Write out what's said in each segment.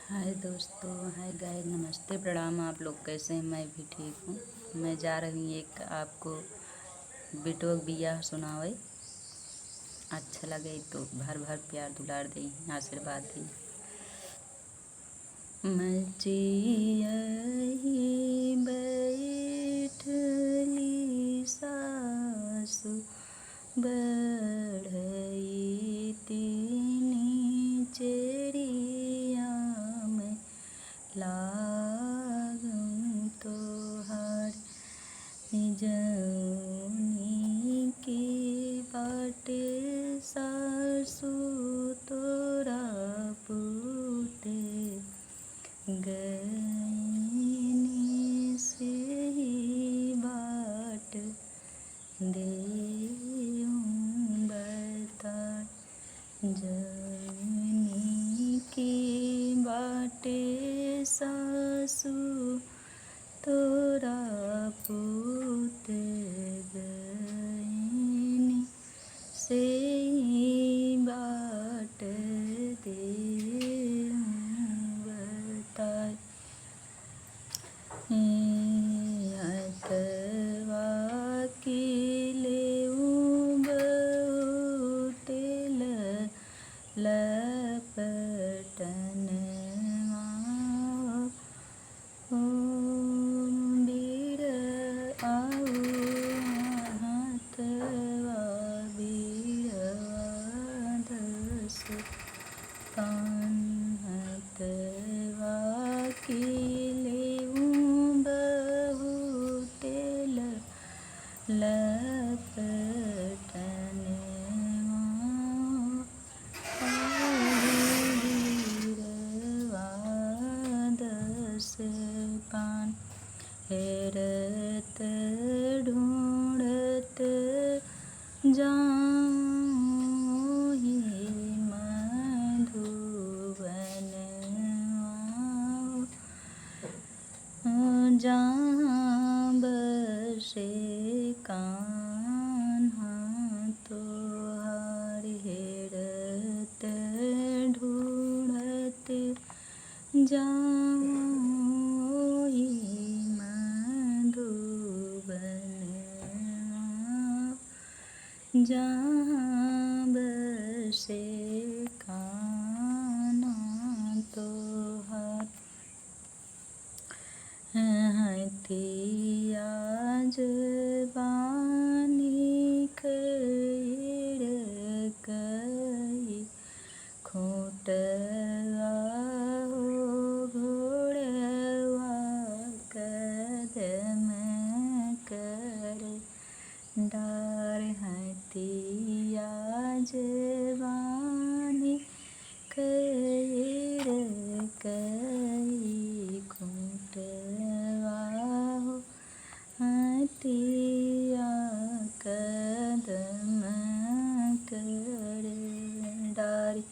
हाय दोस्तों, hi guys, नमस्ते, प्रणाम। आप लोग कैसे हैं? मैं भी ठीक हूँ। मैं जा रही हूँ एक आपको बेटोक बियाह सुनावे। अच्छा लगे तो भर भर प्यार दुलार दी, आशीर्वाद दी। मचियही बैठली सासु बढ़ई तीनी चेरिया में लागूं तोहार जौनी की बाटे सासु तोरा पूते गईनी से ही बाट देऊं बता जौनी की बाटे सासु तोरा पूत गईनी से ही बाट देऊं बता हतवा की लेऊं बहुतेल लपटनवा बीर आऊ हतवा बीरवा दस पान हतवा की लेऊं बहुतेल लपटनवा बीरवा दस पान हेरत ढूंढत जाऊं ही मधुबनवा जहाँ बसे कान्हा तोहार हेरत ढूंढत जाऊं ही मधुबनवा जहाँ बसे कान्हा तोहार हथिया जवानी खैर कई खोटवा हो घोड़वा कदम कर डार हथिया जवानी खैर कई खोटवा हो हथिया कदम कर डारी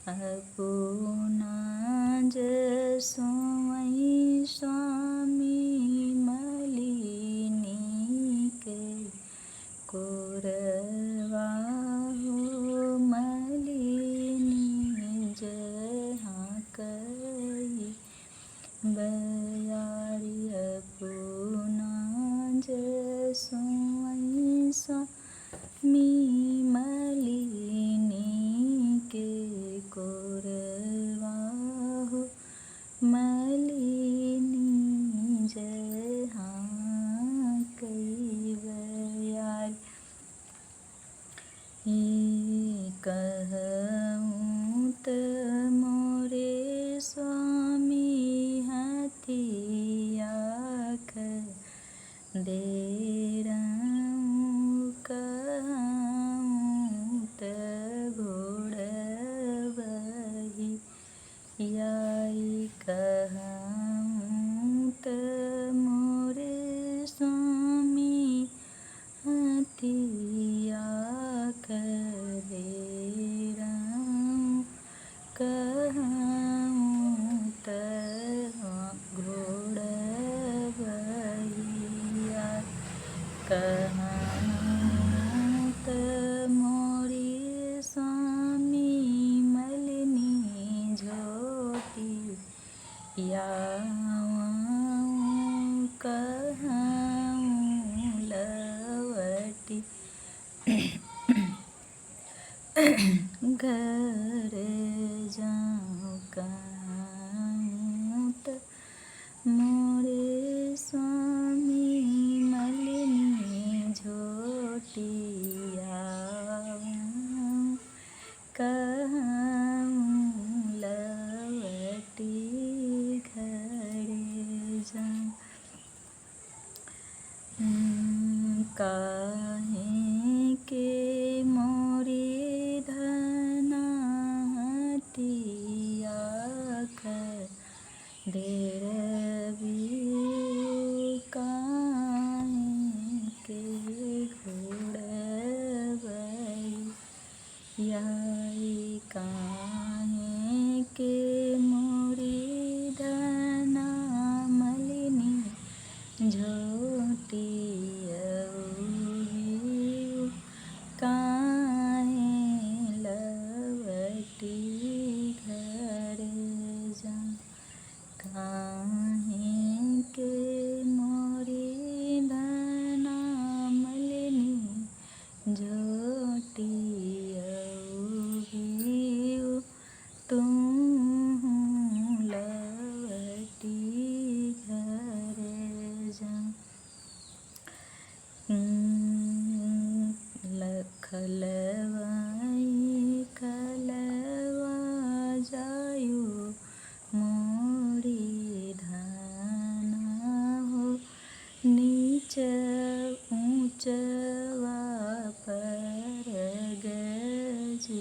अपना जसोई स्वामी मलिनी के कोरवा हो मलिनी जहाँ कई बयारी अपना जसोई स्वामी मलिनी के कोरवा हो मलिनी जहाँ कई बयारी कहूँ त मोरे स्वामी हथिया डेराऊं कहूँ त घोड़बही आऊं कहूँ लवटी घर जाऊँ कहूँ त मोरे स्वामी मलिनी झोटिया कहूँ लवटी घर जाऊँ। काहे के मोरी धनतिया ढेर बियु काहे के घोड़बई काहे के मोरी धना मलिनी झोटियऊ काहे लवटी घर जाऊँ। काहे के मोरी धना मलिनी झोटियऊ तुम लवटी घर जाऊँ। लखलवाई खलवा जायु मोरी धाना हो नीच ऊँचवा पर गजिनी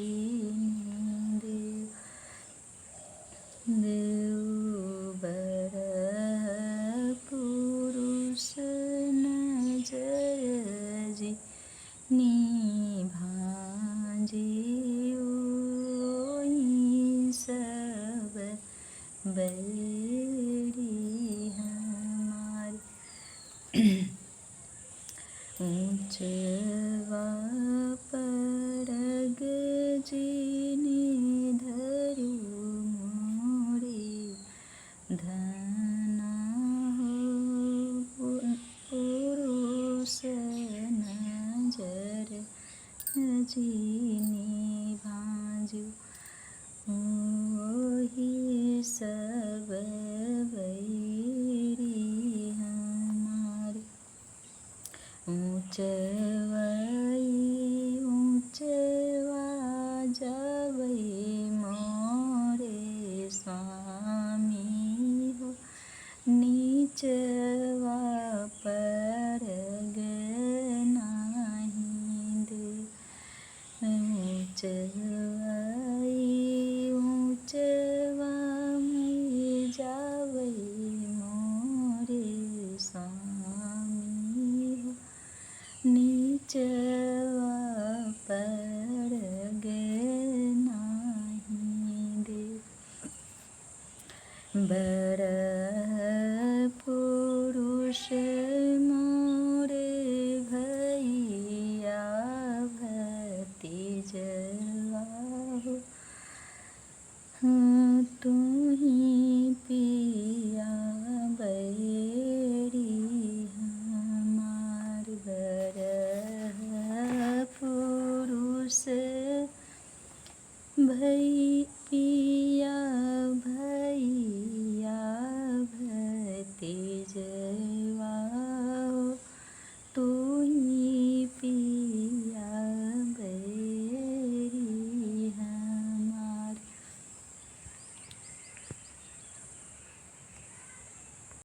देवबर पुरुष नजर जी निभाजियो सब बैरी हमारी ऊँचवा परग जिनी धरु मोरी धना हो पुरुष नजर जिनी भांजू ओही सब बैरी हमारी। ऊँचवा जवई मोरे स्वामी हो नीचवा परग नहीं दे। ऊँचवा में जावई मोरे स्वामी हो नीचवा परग नहीं दे। बर पुरुष मोरे भैया भतीजवा हो